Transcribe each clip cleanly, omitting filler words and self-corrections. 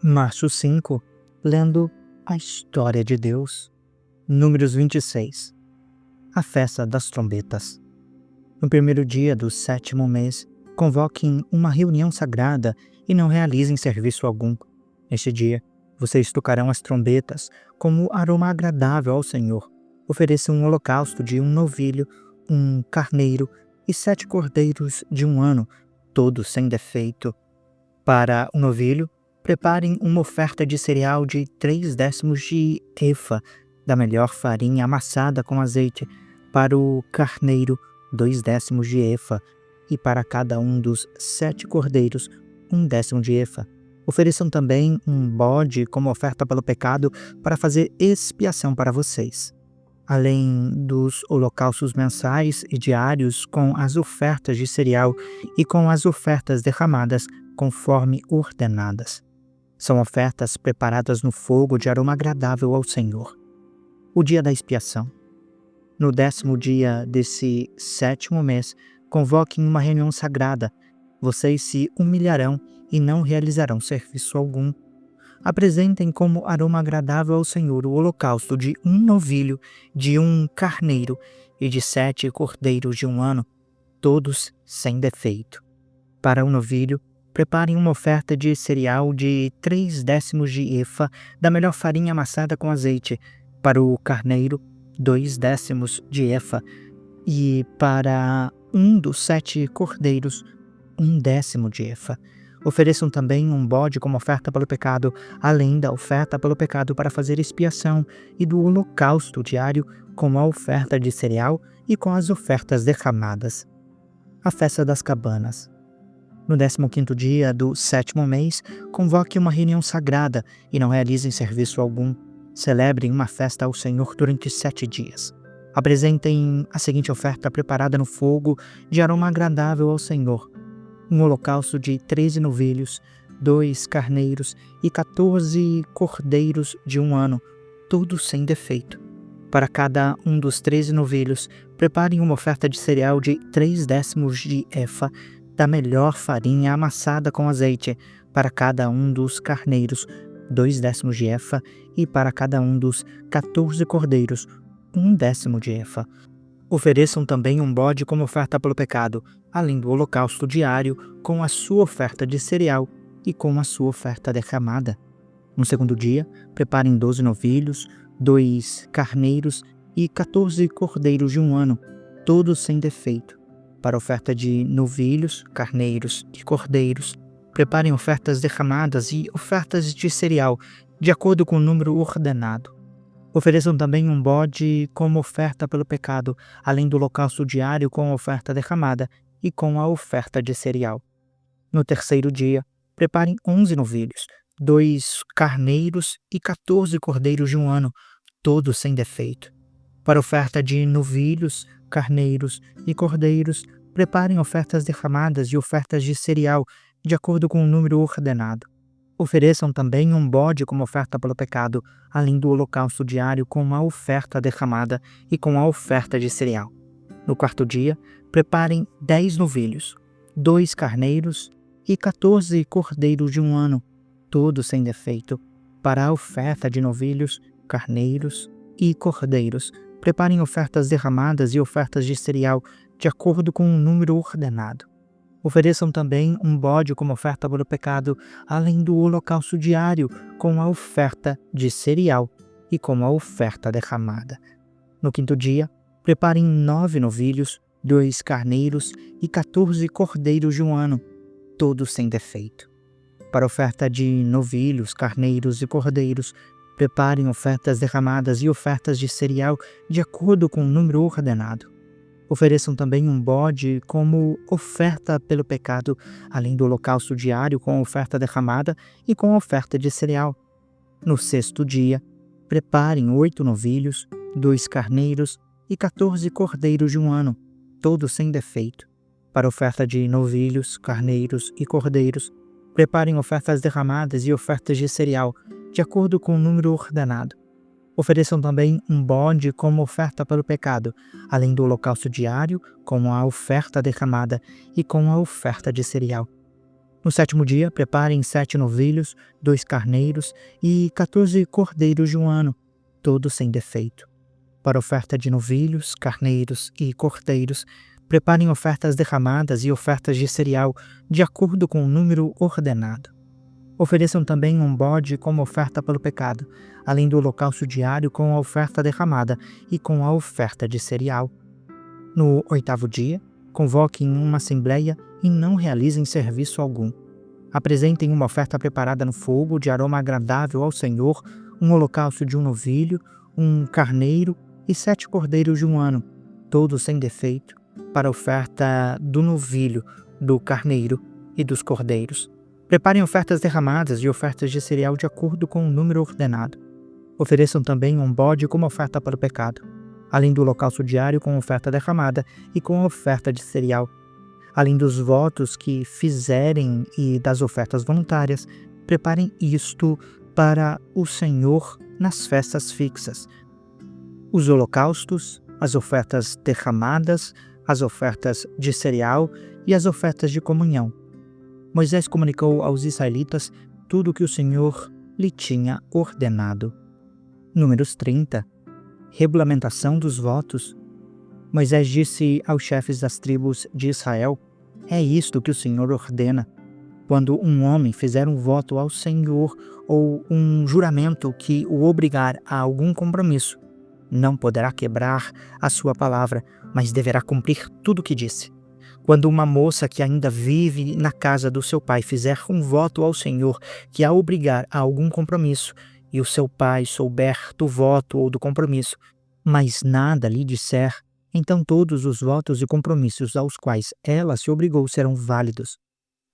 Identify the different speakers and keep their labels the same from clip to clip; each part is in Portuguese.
Speaker 1: Março 5, lendo a história de Deus. Números 26. A festa das trombetas. No primeiro dia do 7º mês, convoquem uma reunião sagrada e não realizem serviço algum. Neste dia, vocês tocarão as trombetas como aroma agradável ao Senhor. Ofereçam um holocausto de um novilho, um carneiro e 7 cordeiros de um ano, todos sem defeito. Para o novilho, preparem uma oferta de cereal de 3/10 de efa da melhor farinha amassada com azeite. Para o carneiro, 2/10 de efa. E para cada um dos 7 cordeiros, 1/10 de efa. Ofereçam também um bode como oferta pelo pecado para fazer expiação para vocês. Além dos holocaustos mensais e diários com as ofertas de cereal e com as ofertas derramadas conforme ordenadas. São ofertas preparadas no fogo de aroma agradável ao Senhor. O dia da expiação. No 10º dia desse 7º mês, convoquem uma reunião sagrada. Vocês se humilharão e não realizarão serviço algum. Apresentem como aroma agradável ao Senhor o holocausto de um novilho, de um carneiro e de 7 cordeiros de um ano, todos sem defeito. Para o novilho, preparem uma oferta de cereal de 3/10 de efa da melhor farinha amassada com azeite. Para o carneiro, 2/10 de efa. E para um dos 7 cordeiros, 1/10 de efa. Ofereçam também um bode como oferta pelo pecado, além da oferta pelo pecado para fazer expiação e do holocausto diário com a oferta de cereal e com as ofertas derramadas. A festa das cabanas. No 15º dia do 7º mês, convoque uma reunião sagrada e não realizem serviço algum. Celebrem uma festa ao Senhor durante 7 dias. Apresentem a seguinte oferta preparada no fogo de aroma agradável ao Senhor. Um holocausto de 13 novilhos, 2 carneiros e 14 cordeiros de um ano, todos sem defeito. Para cada um dos 13 novilhos, preparem uma oferta de cereal de 3/10 de efa da melhor farinha amassada com azeite. Para cada um dos carneiros, 2/10 de efa. E para cada um dos 14 cordeiros, 1/10 de efa. Ofereçam também um bode como oferta pelo pecado, além do holocausto diário com a sua oferta de cereal e com a sua oferta derramada. No segundo dia, preparem 12 novilhos, 2 carneiros e 14 cordeiros de um ano, todos sem defeito. Para a oferta de novilhos, carneiros e cordeiros, preparem ofertas derramadas e ofertas de cereal, de acordo com o número ordenado. Ofereçam também um bode como oferta pelo pecado, além do holocausto diário com a oferta derramada e com a oferta de cereal. No terceiro dia, preparem 11 novilhos, 2 carneiros e 14 cordeiros de um ano, todos sem defeito. Para a oferta de novilhos, carneiros e cordeiros, preparem ofertas derramadas e ofertas de cereal, de acordo com o número ordenado. Ofereçam também um bode como oferta pelo pecado, além do holocausto diário com a oferta derramada e com a oferta de cereal. No quarto dia, preparem 10 novilhos, 2 carneiros e 14 cordeiros de um ano, todos sem defeito. Para a oferta de novilhos, carneiros e cordeiros, preparem ofertas derramadas e ofertas de cereal, de acordo com o número ordenado. Ofereçam também um bode como oferta pelo pecado, além do holocausto diário com a oferta de cereal e com a oferta derramada. No quinto dia, preparem 9 novilhos, 2 carneiros e 14 cordeiros de um ano, todos sem defeito. Para a oferta de novilhos, carneiros e cordeiros, preparem ofertas derramadas e ofertas de cereal de acordo com o número ordenado. Ofereçam também um bode como oferta pelo pecado, além do holocausto diário com a oferta derramada e com a oferta de cereal. No sexto dia, preparem 8 novilhos, 2 carneiros e 14 cordeiros de um ano, todos sem defeito. Para a oferta de novilhos, carneiros e cordeiros, preparem ofertas derramadas e ofertas de cereal, de acordo com o número ordenado. Ofereçam também um bode como oferta pelo pecado, além do holocausto diário, com a oferta derramada e com a oferta de cereal. No 7º dia, preparem 7 novilhos, 2 carneiros e 14 cordeiros de um ano, todos sem defeito. Para oferta de novilhos, carneiros e cordeiros, preparem ofertas derramadas e ofertas de cereal, de acordo com o número ordenado. Ofereçam também um bode como oferta pelo pecado, além do holocausto diário com a oferta derramada e com a oferta de cereal. No 8º dia, convoquem uma assembleia e não realizem serviço algum. Apresentem uma oferta preparada no fogo de aroma agradável ao Senhor, um holocausto de um novilho, um carneiro e 7 cordeiros de um ano, todos sem defeito, para a oferta do novilho, do carneiro e dos cordeiros. Preparem ofertas derramadas e ofertas de cereal de acordo com o número ordenado. Ofereçam também um bode como oferta para o pecado, além do holocausto diário com oferta derramada e com a oferta de cereal. Além dos votos que fizerem e das ofertas voluntárias, preparem isto para o Senhor nas festas fixas: os holocaustos, as ofertas derramadas, as ofertas de cereal e as ofertas de comunhão. Moisés comunicou aos israelitas tudo o que o Senhor lhe tinha ordenado. Números 30. Regulamentação dos votos. Moisés disse aos chefes das tribos de Israel: é isto que o Senhor ordena. Quando um homem fizer um voto ao Senhor ou um juramento que o obrigar a algum compromisso, não poderá quebrar a sua palavra, mas deverá cumprir tudo o que disse. Quando uma moça que ainda vive na casa do seu pai fizer um voto ao Senhor que a obrigar a algum compromisso, e o seu pai souber do voto ou do compromisso, mas nada lhe disser, então todos os votos e compromissos aos quais ela se obrigou serão válidos.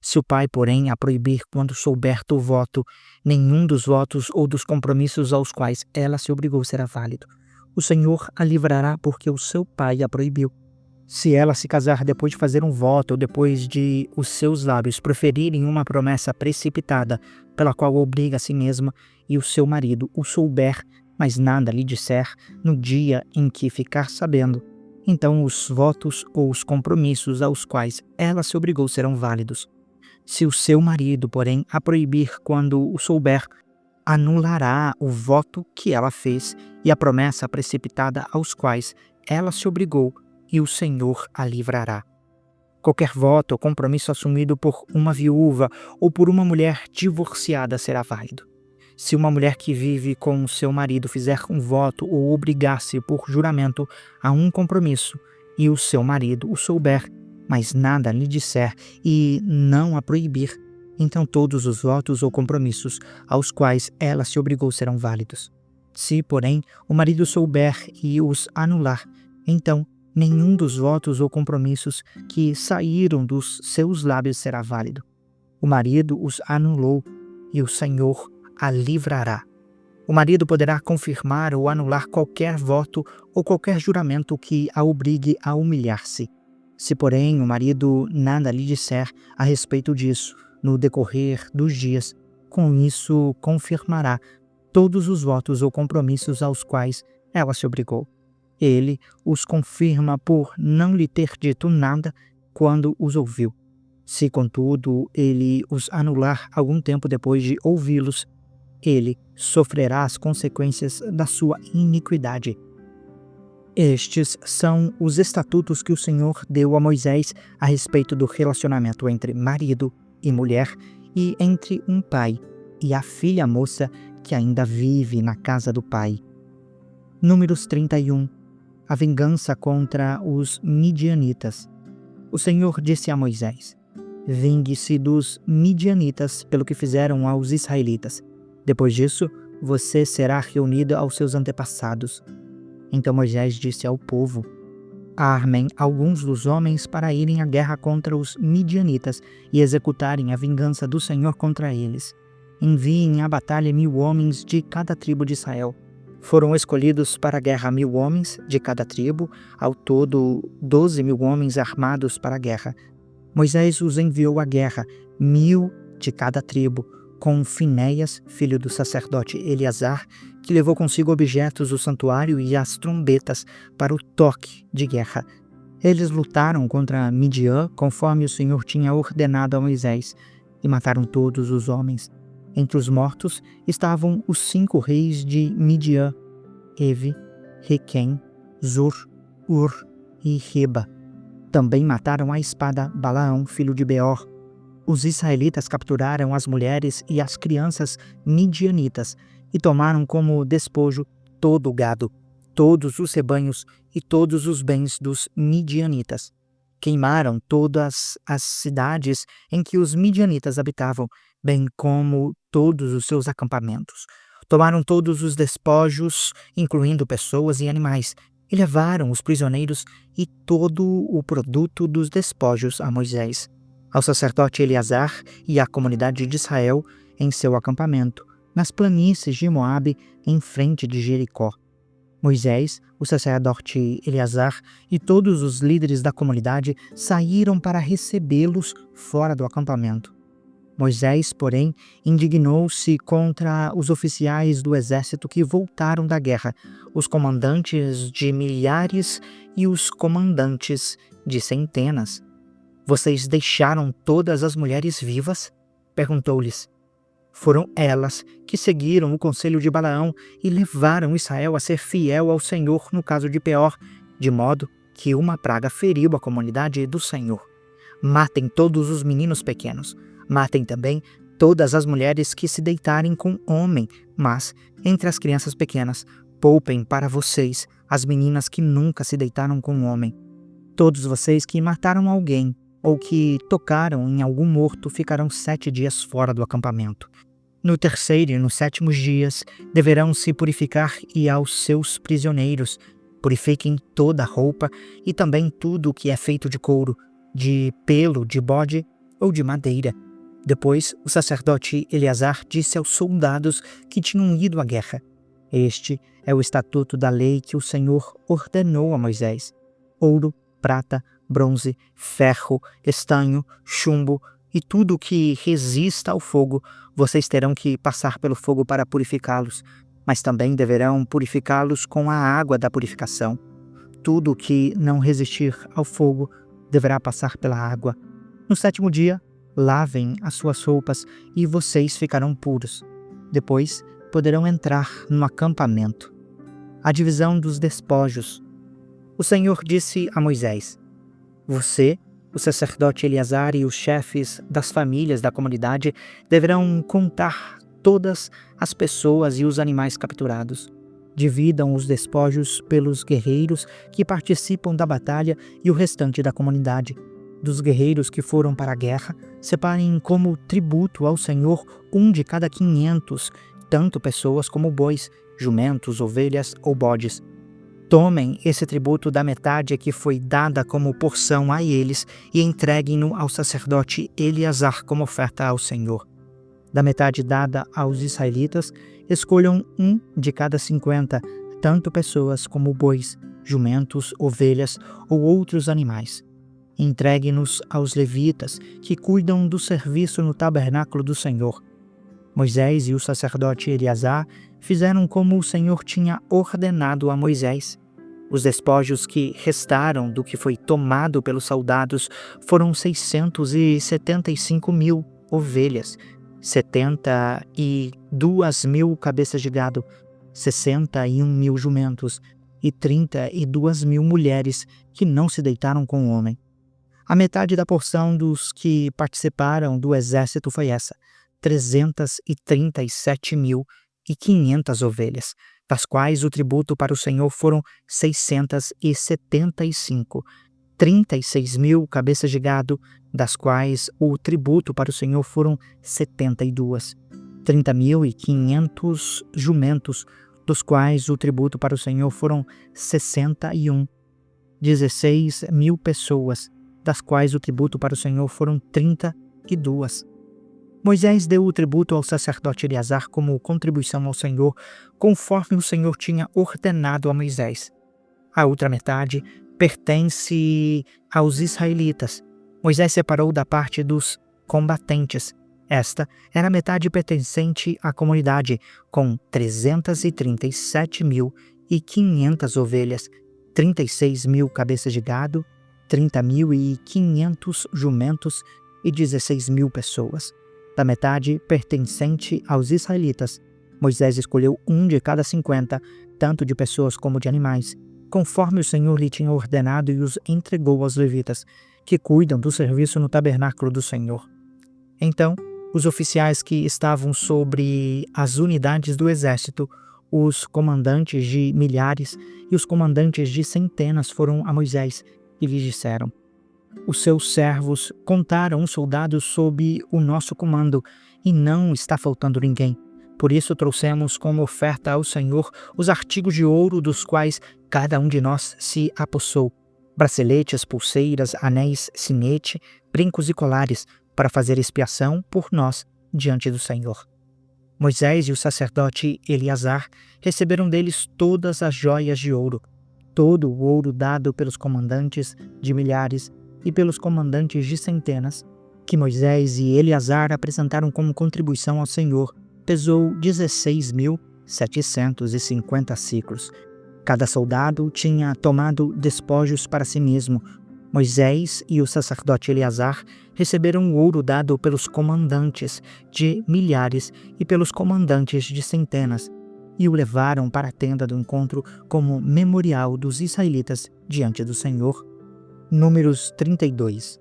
Speaker 1: Se o pai, porém, a proibir quando souber do voto, nenhum dos votos ou dos compromissos aos quais ela se obrigou será válido. O Senhor a livrará porque o seu pai a proibiu. Se ela se casar depois de fazer um voto ou depois de os seus lábios proferirem uma promessa precipitada, pela qual obriga a si mesma, e o seu marido o souber, mas nada lhe disser, no dia em que ficar sabendo, então os votos ou os compromissos aos quais ela se obrigou serão válidos. Se o seu marido, porém, a proibir quando o souber, anulará o voto que ela fez e a promessa precipitada aos quais ela se obrigou, e o Senhor a livrará. Qualquer voto ou compromisso assumido por uma viúva ou por uma mulher divorciada será válido. Se uma mulher que vive com o seu marido fizer um voto ou obrigar-se por juramento a um compromisso, e o seu marido o souber, mas nada lhe disser e não a proibir, então todos os votos ou compromissos aos quais ela se obrigou serão válidos. Se, porém, o marido souber e os anular, então nenhum dos votos ou compromissos que saíram dos seus lábios será válido. O marido os anulou e o Senhor a livrará. O marido poderá confirmar ou anular qualquer voto ou qualquer juramento que a obrigue a humilhar-se. Se, porém, o marido nada lhe disser a respeito disso no decorrer dos dias, com isso confirmará todos os votos ou compromissos aos quais ela se obrigou. Ele os confirma por não lhe ter dito nada quando os ouviu. Se, contudo, ele os anular algum tempo depois de ouvi-los, ele sofrerá as consequências da sua iniquidade. Estes são os estatutos que o Senhor deu a Moisés a respeito do relacionamento entre marido e mulher e entre um pai e a filha moça que ainda vive na casa do pai. Números 31. A vingança contra os midianitas. O Senhor disse a Moisés: vingue-se dos midianitas pelo que fizeram aos israelitas. Depois disso, você será reunido aos seus antepassados. Então Moisés disse ao povo: armem alguns dos homens para irem à guerra contra os midianitas e executarem a vingança do Senhor contra eles. Enviem à batalha 1000 homens de cada tribo de Israel. Foram escolhidos para a guerra 1000 homens de cada tribo, ao todo 12.000 homens armados para a guerra. Moisés os enviou à guerra, 1000 de cada tribo, com Finéias, filho do sacerdote Eleazar, que levou consigo objetos do santuário e as trombetas para o toque de guerra. Eles lutaram contra Midian, conforme o Senhor tinha ordenado a Moisés. e mataram todos os homens. Entre os mortos estavam os 5 reis de Midian, Evi, Requem, Zur, Ur e Reba. Também mataram à espada Balaão, filho de Beor. Os israelitas capturaram as mulheres e as crianças midianitas e tomaram como despojo todo o gado, todos os rebanhos e todos os bens dos midianitas. Queimaram todas as cidades em que os midianitas habitavam, bem como todos os seus acampamentos. Tomaram todos os despojos, incluindo pessoas e animais, e levaram os prisioneiros e todo o produto dos despojos a Moisés, ao sacerdote Eleazar e à comunidade de Israel em seu acampamento, nas planícies de Moabe, em frente de Jericó. Moisés, o sacerdote Eleazar e todos os líderes da comunidade saíram para recebê-los fora do acampamento. Moisés, porém, indignou-se contra os oficiais do exército que voltaram da guerra, os comandantes de milhares e os comandantes de centenas. Vocês deixaram todas as mulheres vivas? Perguntou-lhes. Foram elas que seguiram o conselho de Balaão e levaram Israel a ser fiel ao Senhor no caso de Peor, de modo que uma praga feriu a comunidade do Senhor. Matem todos os meninos pequenos. Matem também todas as mulheres que se deitarem com homem, mas, entre as crianças pequenas, poupem para vocês as meninas que nunca se deitaram com homem. Todos vocês que mataram alguém ou que tocaram em algum morto ficarão 7 dias fora do acampamento. No terceiro e no 7º dias deverão se purificar e aos seus prisioneiros. Purifiquem toda a roupa e também tudo o que é feito de couro, de pelo de bode ou de madeira. Depois, o sacerdote Eleazar disse aos soldados que tinham ido à guerra: Este é o estatuto da lei que o Senhor ordenou a Moisés. Ouro, prata, bronze, ferro, estanho, chumbo e tudo o que resista ao fogo, vocês terão que passar pelo fogo para purificá-los, mas também deverão purificá-los com a água da purificação. Tudo o que não resistir ao fogo deverá passar pela água. No 7º dia, lavem as suas roupas e vocês ficarão puros. Depois, poderão entrar no acampamento. A divisão dos despojos. O Senhor disse a Moisés: Você, o sacerdote Eleazar e os chefes das famílias da comunidade deverão contar todas as pessoas e os animais capturados. Dividam os despojos pelos guerreiros que participam da batalha e o restante da comunidade. Dos guerreiros que foram para a guerra, separem como tributo ao Senhor 1 de cada 500, tanto pessoas como bois, jumentos, ovelhas ou bodes. Tomem esse tributo da metade que foi dada como porção a eles e entreguem-no ao sacerdote Eleazar como oferta ao Senhor. Da metade dada aos israelitas, escolham 1 de cada 50, tanto pessoas como bois, jumentos, ovelhas ou outros animais. Entregue-nos aos levitas, que cuidam do serviço no tabernáculo do Senhor. Moisés e o sacerdote Eleazar fizeram como o Senhor tinha ordenado a Moisés. Os despojos que restaram do que foi tomado pelos soldados foram 675.000 ovelhas, 72.000 cabeças de gado, 61.000 jumentos e 32.000 mulheres que não se deitaram com o homem. A metade da porção dos que participaram do exército foi essa: 337.500 ovelhas, das quais o tributo para o Senhor foram 675, 36.000 cabeças de gado, das quais o tributo para o Senhor foram 72, 30.500 jumentos, dos quais o tributo para o Senhor foram 61, 16.000 pessoas, das quais o tributo para o Senhor foram 32. Moisés deu o tributo ao sacerdote Eleazar como contribuição ao Senhor, conforme o Senhor tinha ordenado a Moisés. A outra metade pertence aos israelitas. Moisés separou da parte dos combatentes. Esta era a metade pertencente à comunidade, com 337.500 ovelhas, 36.000 cabeças de gado, 30.500 jumentos e 16.000 pessoas. Da metade pertencente aos israelitas, Moisés escolheu um de cada 50, tanto de pessoas como de animais, conforme o Senhor lhe tinha ordenado, e os entregou aos levitas, que cuidam do serviço no tabernáculo do Senhor. Então, os oficiais que estavam sobre as unidades do exército, os comandantes de milhares e os comandantes de centenas foram a Moisés e lhes disseram: os seus servos contaram os soldados sob o nosso comando, e não está faltando ninguém. Por isso trouxemos como oferta ao Senhor os artigos de ouro dos quais cada um de nós se apossou: braceletes, pulseiras, anéis, sinete, brincos e colares, para fazer expiação por nós diante do Senhor. Moisés e o sacerdote Eleazar receberam deles todas as joias de ouro, todo o ouro dado pelos comandantes de milhares e pelos comandantes de centenas, que Moisés e Eleazar apresentaram como contribuição ao Senhor, pesou 16.750 siclos. Cada soldado tinha tomado despojos para si mesmo. Moisés e o sacerdote Eleazar receberam o ouro dado pelos comandantes de milhares e pelos comandantes de centenas, e o levaram para a tenda do encontro como memorial dos israelitas diante do Senhor. Números 32.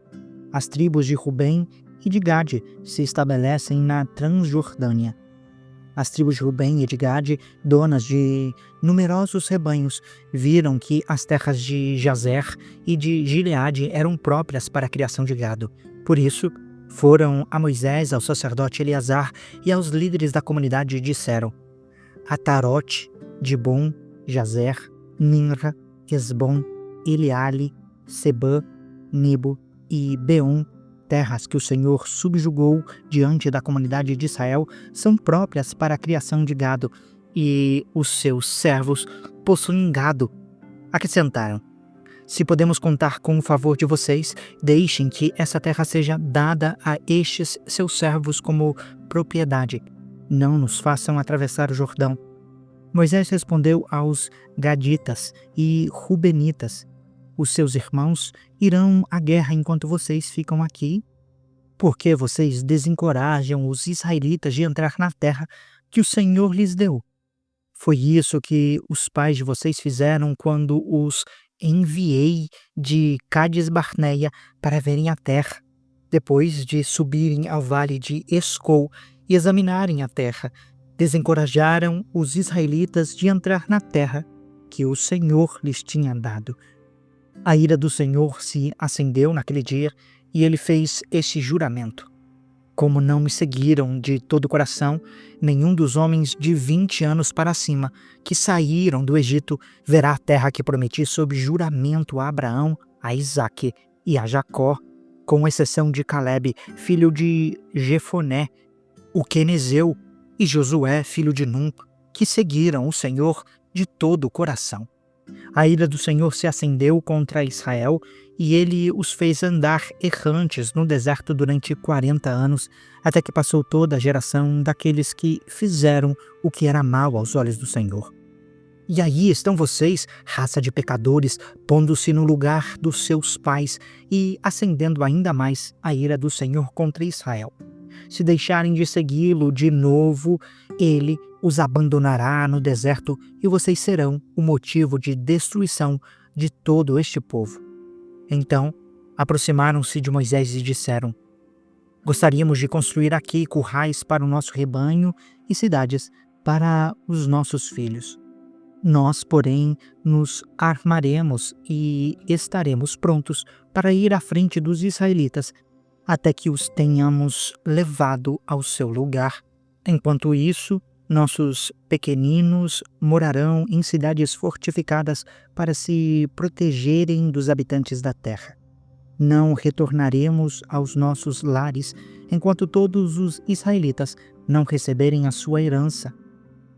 Speaker 1: As tribos de Rubem e de Gade se estabelecem na Transjordânia. As tribos de Rubem e de Gade, donas de numerosos rebanhos, viram que as terras de Jazer e de Gileade eram próprias para a criação de gado. Por isso, foram a Moisés, ao sacerdote Eleazar e aos líderes da comunidade e disseram: Atarote, Dibon, Jazer, Minra, Esbom, Eleale, Sebã, Nebo e Beom, terras que o Senhor subjugou diante da comunidade de Israel, são próprias para a criação de gado, e os seus servos possuem gado. Acrescentaram: se podemos contar com o favor de vocês, deixem que essa terra seja dada a estes seus servos como propriedade. Não nos façam atravessar o Jordão. Moisés respondeu aos gaditas e rubenitas: os seus irmãos irão à guerra enquanto vocês ficam aqui? Por que vocês desencorajam os israelitas de entrar na terra que o Senhor lhes deu? Foi isso que os pais de vocês fizeram quando os enviei de Cades-Barneia para verem a terra. Depois de subirem ao vale de Escol e examinarem a terra, desencorajaram os israelitas de entrar na terra que o Senhor lhes tinha dado. A ira do Senhor se acendeu naquele dia e ele fez este juramento: como não me seguiram de todo o coração, nenhum dos homens de 20 anos para cima que saíram do Egito verá a terra que prometi sob juramento a Abraão, a Isaque e a Jacó, com exceção de Calebe, filho de Jefoné, o quenezeu, e Josué, filho de Num, que seguiram o Senhor de todo o coração. A ira do Senhor se acendeu contra Israel, e ele os fez andar errantes no deserto durante 40 anos, até que passou toda a geração daqueles que fizeram o que era mal aos olhos do Senhor. E aí estão vocês, raça de pecadores, pondo-se no lugar dos seus pais e acendendo ainda mais a ira do Senhor contra Israel. Se deixarem de segui-lo de novo, ele os abandonará no deserto e vocês serão o motivo de destruição de todo este povo. Então, aproximaram-se de Moisés e disseram: gostaríamos de construir aqui currais para o nosso rebanho e cidades para os nossos filhos. Nós, porém, nos armaremos e estaremos prontos para ir à frente dos israelitas até que os tenhamos levado ao seu lugar. Enquanto isso, nossos pequeninos morarão em cidades fortificadas para se protegerem dos habitantes da terra. Não retornaremos aos nossos lares enquanto todos os israelitas não receberem a sua herança.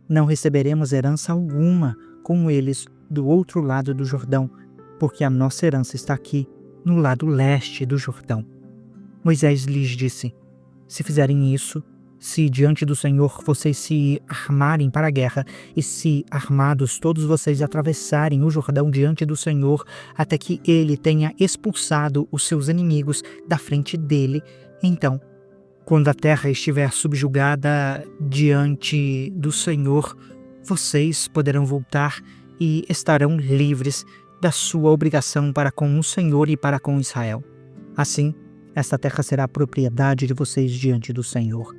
Speaker 1: Não receberemos herança alguma com eles do outro lado do Jordão, porque a nossa herança está aqui, no lado leste do Jordão. Moisés lhes disse: se fizerem isso, se diante do Senhor vocês se armarem para a guerra, e se armados todos vocês atravessarem o Jordão diante do Senhor, até que ele tenha expulsado os seus inimigos da frente dele, então Quando a terra estiver subjugada diante do Senhor, vocês poderão voltar e estarão livres da sua obrigação para com o Senhor e para com Israel. Assim, esta terra será a propriedade de vocês diante do Senhor.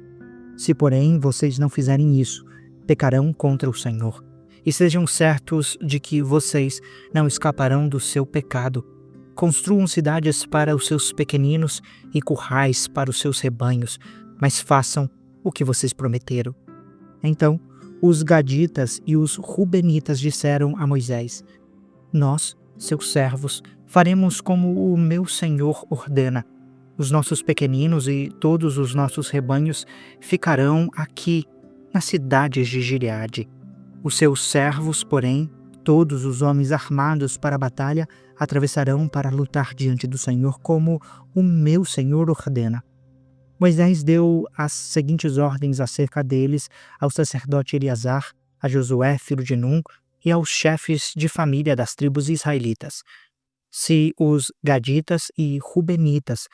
Speaker 1: Se, porém, vocês não fizerem isso, pecarão contra o Senhor. E sejam certos de que vocês não escaparão do seu pecado. Construam cidades para os seus pequeninos e currais para os seus rebanhos, mas façam o que vocês prometeram. Então, os gaditas e os rubenitas disseram a Moisés: Nós, seus servos, faremos como o meu senhor ordena. Os nossos pequeninos e todos os nossos rebanhos ficarão aqui, nas cidades de Gileade. Os seus servos, porém, todos os homens armados para a batalha, atravessarão para lutar diante do Senhor como o meu Senhor ordena. Moisés deu as seguintes ordens acerca deles ao sacerdote Eleazar, a Josué, filho de Num, e aos chefes de família das tribos israelitas. Se os gaditas e rubenitas,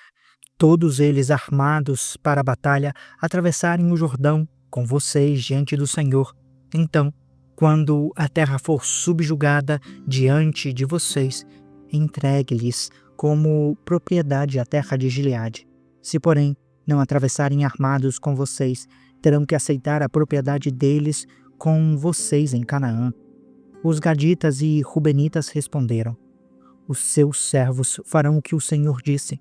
Speaker 1: todos eles armados para a batalha, atravessarem o Jordão com vocês diante do Senhor, então, quando a terra for subjugada diante de vocês, entregue-lhes como propriedade a terra de Gileade. Se, porém, não atravessarem armados com vocês, terão que aceitar a propriedade deles com vocês em Canaã. Os gaditas e rubenitas responderam: Os seus servos farão o que o Senhor disse.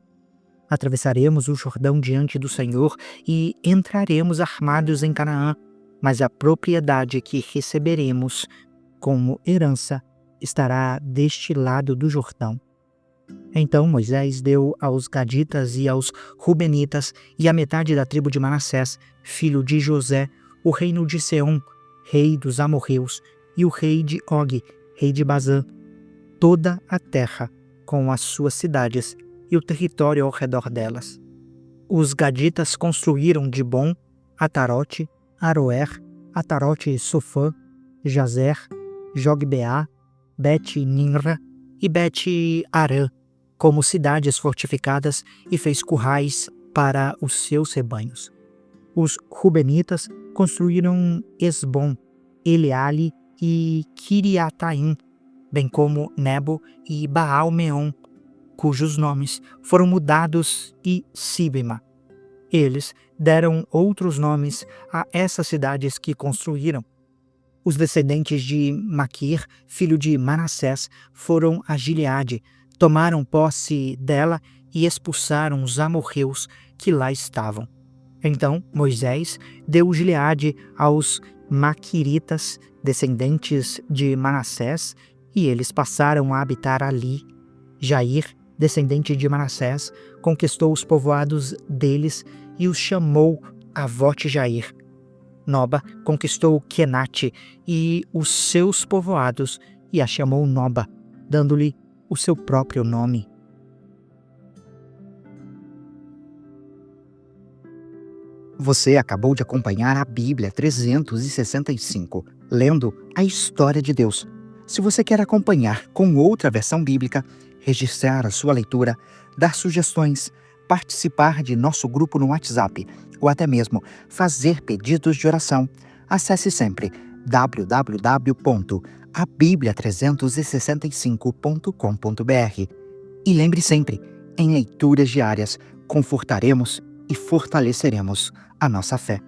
Speaker 1: Atravessaremos o Jordão diante do Senhor e entraremos armados em Canaã, mas a propriedade que receberemos como herança estará deste lado do Jordão. Então Moisés deu aos gaditas e aos rubenitas e à metade da tribo de Manassés, filho de José, o reino de Seom, rei dos amorreus, e o rei de Og, rei de Bazã, toda a terra, com as suas cidades e o território ao redor delas. Os gaditas construíram Dibon, Atarote, Aroer, Atarote Sofã, Jazer, Jogbeá, Bet-Nimra e Bet-Arã, como cidades fortificadas, e fez currais para os seus rebanhos. Os rubenitas construíram Esbom, Eleale e Kiriataim, bem como Nebo e Baal-Meon, cujos nomes foram mudados, e Sibma. Eles deram outros nomes a essas cidades que construíram. Os descendentes de Maquir, filho de Manassés, foram a Gileade, tomaram posse dela e expulsaram os amorreus que lá estavam. Então Moisés deu Gileade aos maquiritas, descendentes de Manassés, e eles passaram a habitar ali. Jair, descendente de Manassés, conquistou os povoados deles e os chamou Avote-Jair. Noba conquistou Quenate e os seus povoados e a chamou Noba, dando-lhe o seu próprio nome.
Speaker 2: Você acabou de acompanhar a Bíblia 365, lendo a história de Deus. Se você quer acompanhar com outra versão bíblica, registrar a sua leitura, dar sugestões, participar de nosso grupo no WhatsApp ou até mesmo fazer pedidos de oração, acesse sempre www.abiblia365.com.br. E lembre sempre, em leituras diárias, confortaremos e fortaleceremos a nossa fé.